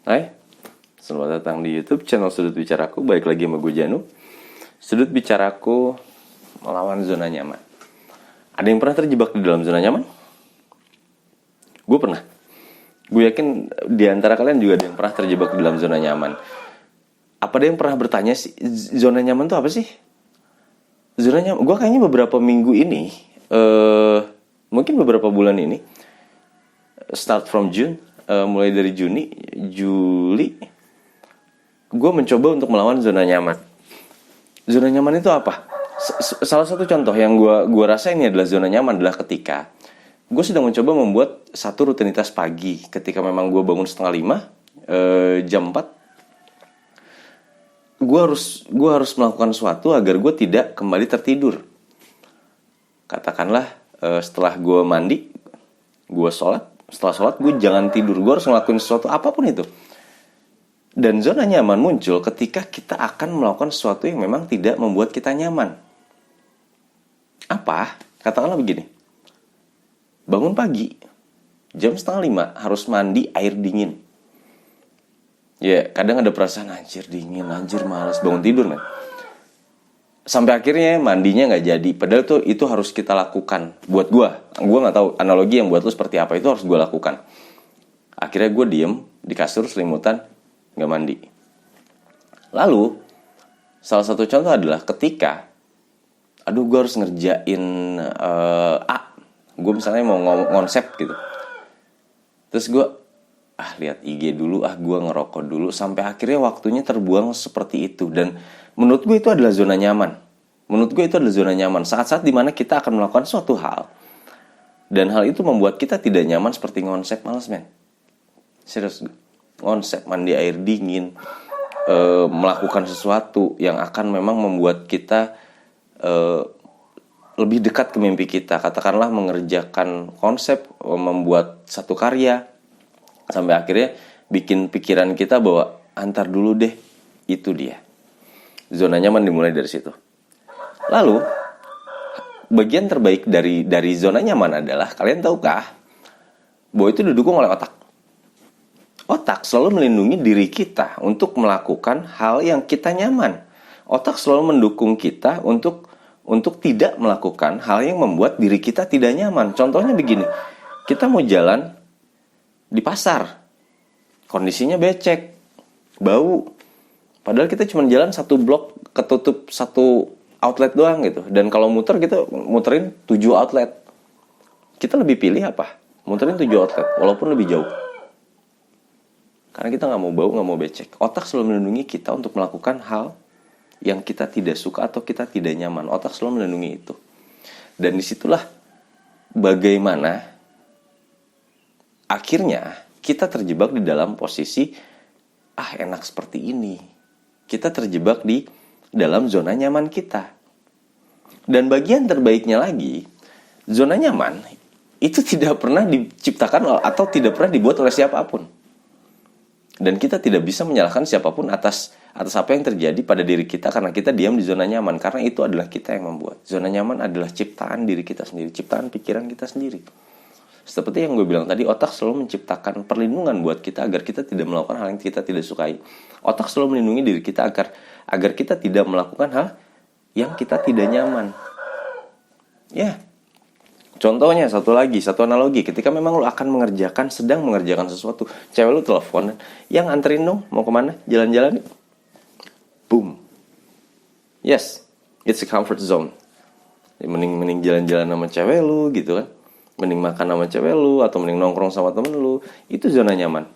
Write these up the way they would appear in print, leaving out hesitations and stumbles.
Hai, selamat datang di YouTube channel Sudut Bicaraku. Balik lagi sama gue Janu. Sudut Bicaraku melawan zona nyaman. Ada yang pernah terjebak di dalam zona nyaman? Gue pernah. Gue yakin di antara kalian juga ada yang pernah terjebak di dalam zona nyaman. Apa ada yang pernah bertanya sih, zona nyaman itu apa sih? Zona nyaman, gue kayaknya beberapa minggu ini, mungkin beberapa bulan ini, start from June, mulai dari Juli, gue mencoba untuk melawan zona nyaman. Zona nyaman itu apa? Salah satu contoh yang gue rasa ini adalah zona nyaman adalah ketika gue sedang mencoba membuat satu rutinitas pagi. Ketika memang gue bangun 4:30, jam 4, gue harus melakukan sesuatu agar gue tidak kembali tertidur. Katakanlah setelah gue mandi, gue sholat. Setelah sholat gue jangan tidur, gue harus ngelakuin sesuatu apapun itu. Dan zona nyaman muncul ketika kita akan melakukan sesuatu yang memang tidak membuat kita nyaman. Apa? Katakanlah begini, bangun pagi jam 4:30 harus mandi air dingin. Ya kadang ada perasaan anjir dingin, anjir malas bangun tidur kan. Sampai akhirnya mandinya nggak jadi. Padahal tuh itu harus kita lakukan. Buat gue nggak tahu analogi yang buat lu seperti apa. Itu harus gue lakukan. Akhirnya gue diem di kasur selimutan, nggak mandi. Lalu salah satu contoh adalah ketika, gue harus ngerjain gue misalnya mau ngonsep gitu. Terus gue lihat IG dulu, gue ngerokok dulu, sampai akhirnya waktunya terbuang seperti itu. Dan menurut gue itu adalah zona nyaman. Saat-saat dimana kita akan melakukan suatu hal, dan hal itu membuat kita tidak nyaman, seperti ngonsep, males men. Serius, ngonsep, mandi air dingin, melakukan sesuatu yang akan memang membuat kita lebih dekat ke mimpi kita. Katakanlah mengerjakan konsep, membuat satu karya, sampai akhirnya bikin pikiran kita bahwa antar dulu deh, itu dia. Zona nyaman dimulai dari situ. Lalu bagian terbaik dari zona nyaman adalah, kalian tahukah bahwa itu didukung oleh otak. Otak selalu melindungi diri kita untuk melakukan hal yang kita nyaman. Otak selalu mendukung kita untuk tidak melakukan hal yang membuat diri kita tidak nyaman. Contohnya begini, kita mau jalan di pasar, kondisinya becek, bau, padahal kita cuma jalan satu blok, ketutup satu outlet doang gitu. Dan kalau muter, kita muterin 7 outlet. Kita lebih pilih apa? Muterin 7 outlet, walaupun lebih jauh. Karena kita gak mau bau, gak mau becek. Otak selalu melindungi kita untuk melakukan hal yang kita tidak suka atau kita tidak nyaman. Otak selalu melindungi itu. Dan disitulah bagaimana akhirnya kita terjebak di dalam posisi enak seperti ini. Kita terjebak di dalam zona nyaman kita. Dan bagian terbaiknya lagi, zona nyaman itu tidak pernah diciptakan atau tidak pernah dibuat oleh siapapun. Dan kita tidak bisa menyalahkan siapapun atas apa yang terjadi pada diri kita karena kita diam di zona nyaman. Karena itu adalah kita yang membuat. Zona nyaman adalah ciptaan diri kita sendiri, ciptaan pikiran kita sendiri. Seperti yang gue bilang tadi, otak selalu menciptakan perlindungan buat kita agar kita tidak melakukan hal yang kita tidak sukai. Otak selalu melindungi diri kita agar kita tidak melakukan hal yang kita tidak nyaman. Ya, contohnya satu analogi. Ketika memang lo akan sedang mengerjakan sesuatu, cewek lo telepon, yang anterin dong, mau kemana? Jalan-jalan. Boom. Yes, it's a comfort zone. Mending jalan-jalan sama cewek lo gitu kan. Mending makan sama cewek lu, atau mending nongkrong sama temen lu. Itu zona nyaman.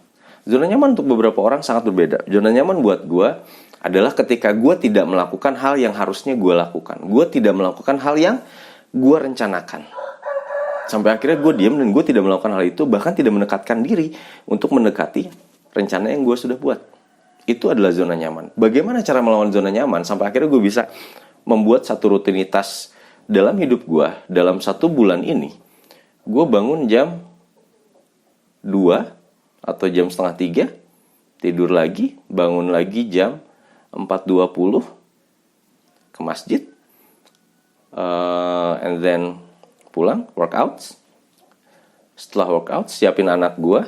Zona nyaman untuk beberapa orang sangat berbeda. Zona nyaman buat gue adalah ketika gue tidak melakukan hal yang harusnya gue lakukan. Gue tidak melakukan hal yang gue rencanakan. Sampai akhirnya gue diam dan gue tidak melakukan hal itu. Bahkan tidak mendekatkan diri untuk mendekati rencana yang gue sudah buat. Itu adalah zona nyaman. Bagaimana cara melawan zona nyaman? Sampai akhirnya gue bisa membuat satu rutinitas dalam hidup gue dalam 1 bulan ini. Gue bangun jam 2 atau jam 2:30, tidur lagi, bangun lagi jam 4:20, ke masjid, and then pulang, workouts. Setelah workout, siapin anak gue,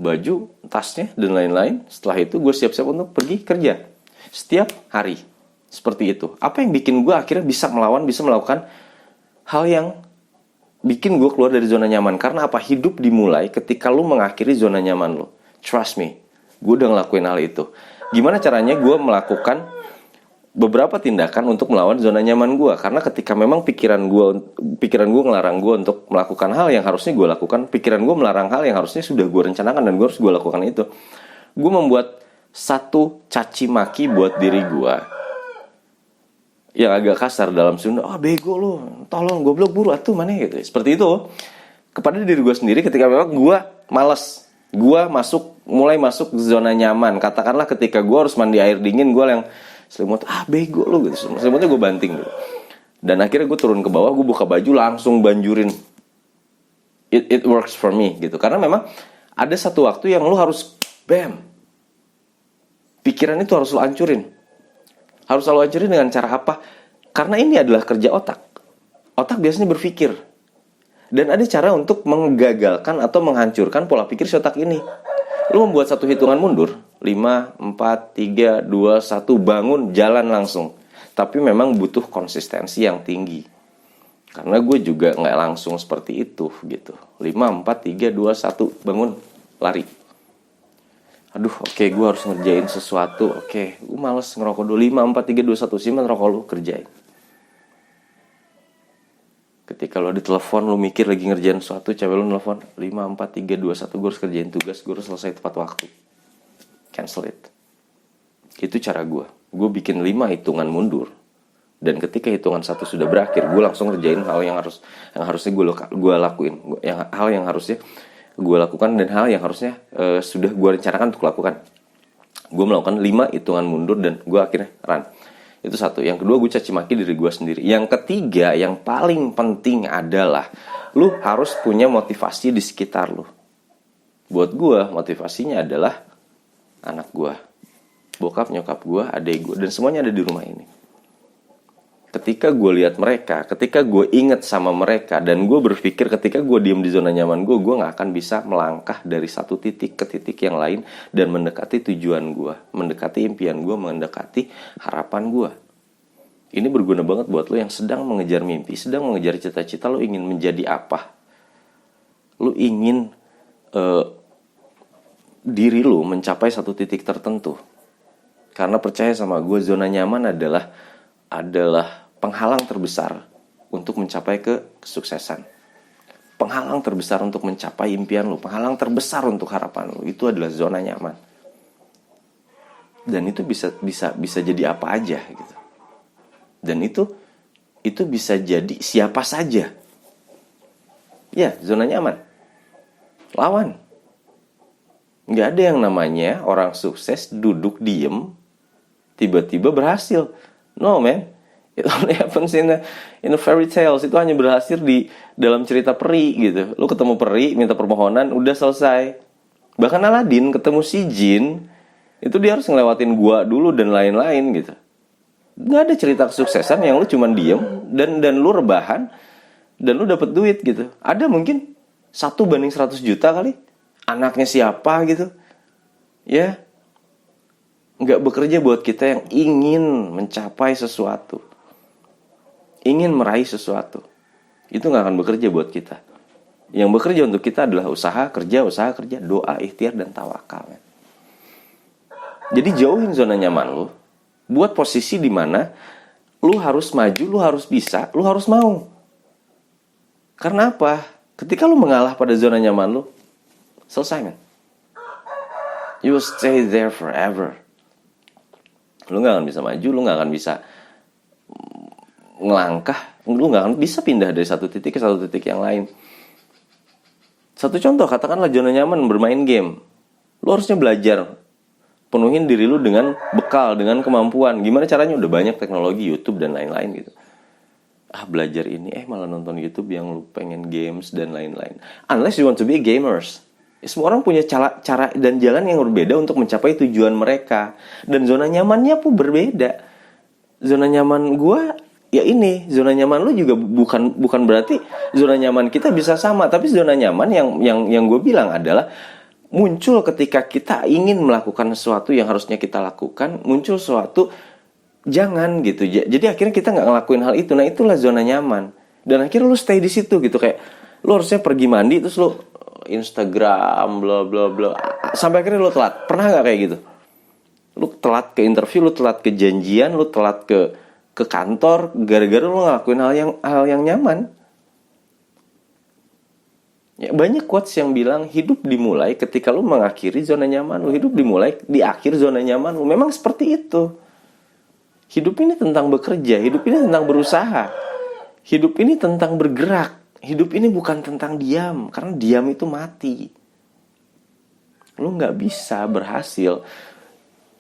baju, tasnya, dan lain-lain. Setelah itu gue siap-siap untuk pergi kerja. Setiap hari. Seperti itu. Apa yang bikin gue akhirnya bisa melakukan hal yang bikin gue keluar dari zona nyaman. Karena apa? Hidup dimulai ketika lu mengakhiri zona nyaman lu. Trust me. Gue udah ngelakuin hal itu. Gimana caranya gue melakukan beberapa tindakan untuk melawan zona nyaman gue? Karena ketika memang pikiran gue ngelarang gue untuk melakukan hal yang harusnya gue lakukan, pikiran gue melarang hal yang harusnya sudah gue rencanakan dan gue harus gue lakukan itu, gue membuat satu caci maki buat diri gue yang agak kasar dalam Sunda. Bego lu, tolong, goblok, buru atuh mana gitu. Seperti itu kepada diri gue sendiri ketika memang gue malas. Gue mulai masuk zona nyaman. Katakanlah ketika gue harus mandi air dingin, gue yang selimut, bego lu gitu. Selimutnya gue banting gitu. Dan akhirnya gue turun ke bawah, gue buka baju, langsung banjurin. It works for me gitu. Karena memang ada satu waktu yang lu harus bam. Pikiran itu harus lu hancurin. Harus lu hancurin dengan cara apa? Karena ini adalah kerja otak. Otak biasanya berpikir. Dan ada cara untuk menggagalkan atau menghancurkan pola pikir si otak ini. Lu membuat satu hitungan mundur, 5, 4, 3, 2, 1, bangun, jalan langsung. Tapi memang butuh konsistensi yang tinggi. Karena gue juga gak langsung seperti itu gitu. 5, 4, 3, 2, 1, bangun, lari. Oke, gue harus ngerjain sesuatu. Oke, gue males ngerokok dulu. 5, 4, 3, 2, 1, simpan rokok lu, kerjain. Ketika lo ditelepon, lo mikir lagi ngerjain sesuatu, cewek lo nelfon, 5, 4, 3, 2, 1, gue harus kerjain tugas, gue harus selesai tepat waktu. Cancel it. Itu cara gue. Gue bikin 5 hitungan mundur. Dan ketika hitungan 1 sudah berakhir, gue langsung ngerjain hal yang harusnya gue lakuin. Hal yang harusnya gue lakukan dan hal yang harusnya sudah gue rencanakan untuk lakukan. Gue melakukan 5 hitungan mundur dan gue akhirnya run. Itu satu. Yang kedua, gue caci maki diri gue sendiri. Yang ketiga, yang paling penting adalah lu harus punya motivasi di sekitar lu. Buat gue, motivasinya adalah anak gue, bokap, nyokap gue, adik gue, dan semuanya ada di rumah ini. Ketika gue lihat mereka, ketika gue inget sama mereka, dan gue berpikir ketika gue diem di zona nyaman gue gak akan bisa melangkah dari satu titik ke titik yang lain dan mendekati tujuan gue, mendekati impian gue, mendekati harapan gue. Ini berguna banget buat lo yang sedang mengejar mimpi, sedang mengejar cita-cita. Lo ingin menjadi apa? Lo ingin diri lo mencapai satu titik tertentu. Karena percaya sama gue, zona nyaman adalah penghalang terbesar untuk mencapai kesuksesan. Penghalang terbesar untuk mencapai impian lo, penghalang terbesar untuk harapan lo, itu adalah zona nyaman. Dan itu bisa jadi apa aja gitu. Dan itu bisa jadi siapa saja. Ya, zona nyaman. Lawan. Gak ada yang namanya orang sukses duduk diem tiba-tiba berhasil. No man, it only happens in a fairy tales. Itu hanya berhasil di dalam cerita peri gitu. Lu ketemu peri, minta permohonan, udah selesai. Bahkan Aladin ketemu si jin, itu dia harus ngelewatin gua dulu dan lain-lain gitu. Gak ada cerita kesuksesan yang lu cuman diem dan lu rebahan dan lu dapet duit gitu. Ada mungkin 1:100 juta kali. Anaknya siapa gitu. Ya, gak bekerja buat kita yang ingin mencapai sesuatu, ingin meraih sesuatu. Itu gak akan bekerja buat kita. Yang bekerja untuk kita adalah usaha kerja, doa, ikhtiar, dan tawakal. Jadi jauhin zona nyaman lu. Buat posisi di mana lu harus maju, lu harus bisa, lu harus mau. Karena apa? Ketika lu mengalah pada zona nyaman lu, selesai man. You will stay there forever. Lu gak akan bisa maju, lu gak akan bisa ngelangkah, lu gak akan bisa pindah dari satu titik ke satu titik yang lain. Satu contoh, katakanlah zona nyaman bermain game. Lu harusnya belajar. Penuhin diri lu dengan bekal, dengan kemampuan. Gimana caranya? Udah banyak teknologi, YouTube dan lain-lain gitu. Belajar ini, malah nonton YouTube yang lu pengen games dan lain-lain. Unless you want to be gamers. Semua orang punya cara dan jalan yang berbeda untuk mencapai tujuan mereka. Dan zona nyamannya pun berbeda. Zona nyaman gue, ya ini. Zona nyaman lu juga bukan berarti zona nyaman kita bisa sama. Tapi zona nyaman yang gue bilang adalah muncul ketika kita ingin melakukan sesuatu yang harusnya kita lakukan, muncul sesuatu jangan gitu. Jadi akhirnya kita nggak ngelakuin hal itu. Nah, itulah zona nyaman. Dan akhirnya lu stay di situ gitu, kayak lu harusnya pergi mandi terus lu Instagram bla bla bla sampai akhirnya lu telat. Pernah nggak kayak gitu? Lu telat ke interview, lu telat ke janjian, lu telat ke kantor gara-gara lu ngelakuin hal yang nyaman. Ya, banyak quotes yang bilang hidup dimulai ketika lu mengakhiri zona nyaman lu. Hidup dimulai di akhir zona nyaman lu. Memang seperti itu. Hidup ini tentang bekerja, hidup ini tentang berusaha. Hidup ini tentang bergerak. Hidup ini bukan tentang diam, karena diam itu mati. Lu gak bisa berhasil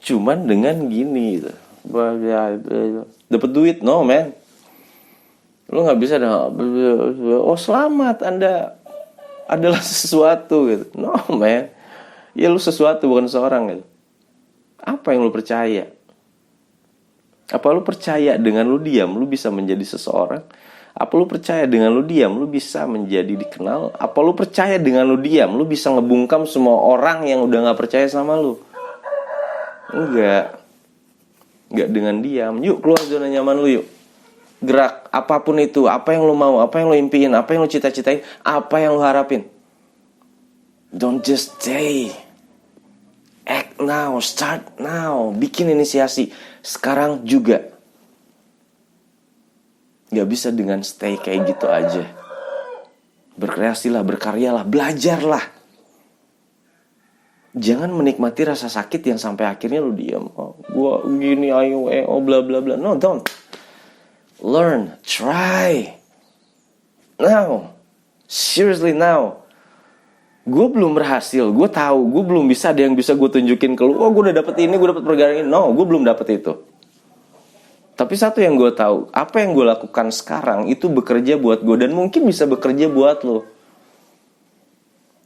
cuman dengan gini gitu. Dapat duit, no man. Lu gak bisa oh selamat, Anda adalah sesuatu gitu. No man. Ya lu sesuatu, bukan seorang gitu. Apa yang lu percaya? Apa lu percaya dengan lu diam lu bisa menjadi seseorang? Apa lu percaya dengan lu diam lu bisa menjadi dikenal? Apa lu percaya dengan lu diam lu bisa ngebungkam semua orang yang udah gak percaya sama lu? Enggak dengan diam. Yuk keluar zona nyaman lu, yuk gerak, apapun itu. Apa yang lu mau, apa yang lu impiin, apa yang lu cita-citain, apa yang lu harapin. Don't just stay. Act now, start now. Bikin inisiasi sekarang juga. Gak bisa dengan stay kayak gitu aja. Berkreasilah, berkaryalah, belajarlah. Jangan menikmati rasa sakit yang sampai akhirnya lu diam. Oh, gua gini ayo bla bla bla. No, don't. Learn, try. Now. Seriously now. Gue belum berhasil, gue tahu, gue belum bisa ada yang bisa gue tunjukin ke lu. Oh, gue udah dapet ini, gue dapet pergerakan ini. No, gue belum dapet itu. Tapi satu yang gue tahu, apa yang gue lakukan sekarang itu bekerja buat gue dan mungkin bisa bekerja buat lo.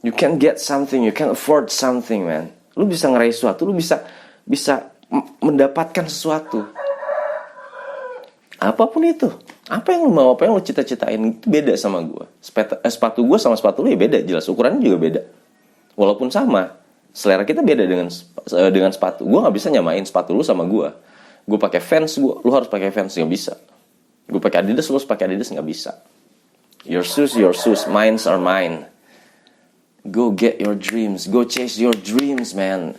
You can get something, you can afford something, man. Lu bisa ngeraih sesuatu, lu bisa mendapatkan sesuatu. Apapun itu. Apa yang lu mau, apa yang lu cita-citain itu beda sama gue. Sepatu gue sama sepatu lu ya beda, jelas ukurannya juga beda. Walaupun sama, selera kita beda dengan sepatu. Gue nggak bisa nyamain sepatu lu sama gue. Gue pakai Vans, lu harus pakai Vans, nggak bisa. Gue pakai Adidas, lu harus pakai Adidas, nggak bisa. Your shoes, mine are mine. Go get your dreams, go chase your dreams, man.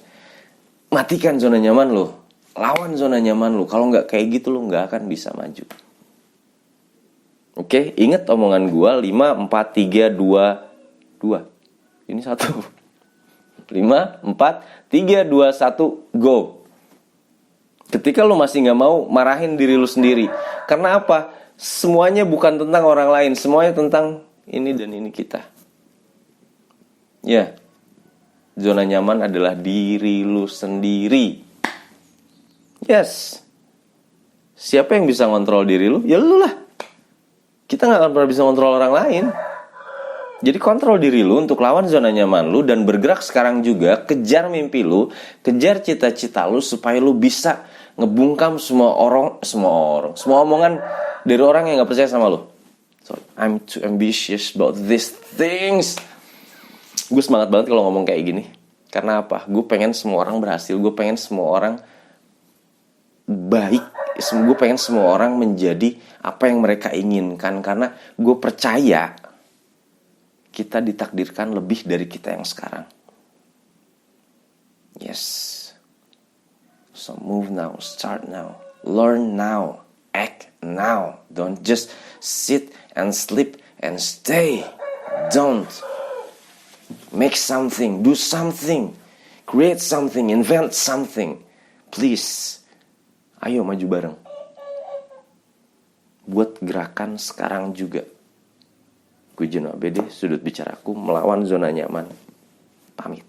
Matikan zona nyaman lu, lawan zona nyaman lu. Kalau nggak kayak gitu lu nggak akan bisa maju. Oke, ingat omongan gue 5, 4, 3, 2, 2. Ini 1. 5, 4, 3, 2, 1, go. Ketika lu masih gak mau, marahin diri lu sendiri. Karena apa? Semuanya bukan tentang orang lain. Semuanya tentang ini dan ini kita. Ya, zona nyaman adalah diri lu sendiri. Yes. Siapa yang bisa ngontrol diri lu? Ya lu lah. Kita gak akan pernah bisa ngontrol orang lain. Jadi kontrol diri lu untuk lawan zona nyaman lu dan bergerak sekarang juga. Kejar mimpi lu, kejar cita-cita lu supaya lu bisa ngebungkam semua omongan dari orang yang gak percaya sama lu. So, I'm too ambitious about these things. Gue semangat banget kalau ngomong kayak gini. Karena apa? Gue pengen semua orang berhasil. Gue pengen semua orang baik. Gue pengen semua orang menjadi apa yang mereka inginkan. Karena gue percaya kita ditakdirkan lebih dari kita yang sekarang. Yes. So move now, start now, learn now, act now. Don't just sit and sleep and stay. Don't. Make something, do something, create something, invent something. Please. Ayo maju bareng. Buat gerakan sekarang juga. Gue Juno ABD, sudut bicaraku melawan zona nyaman. Pamit.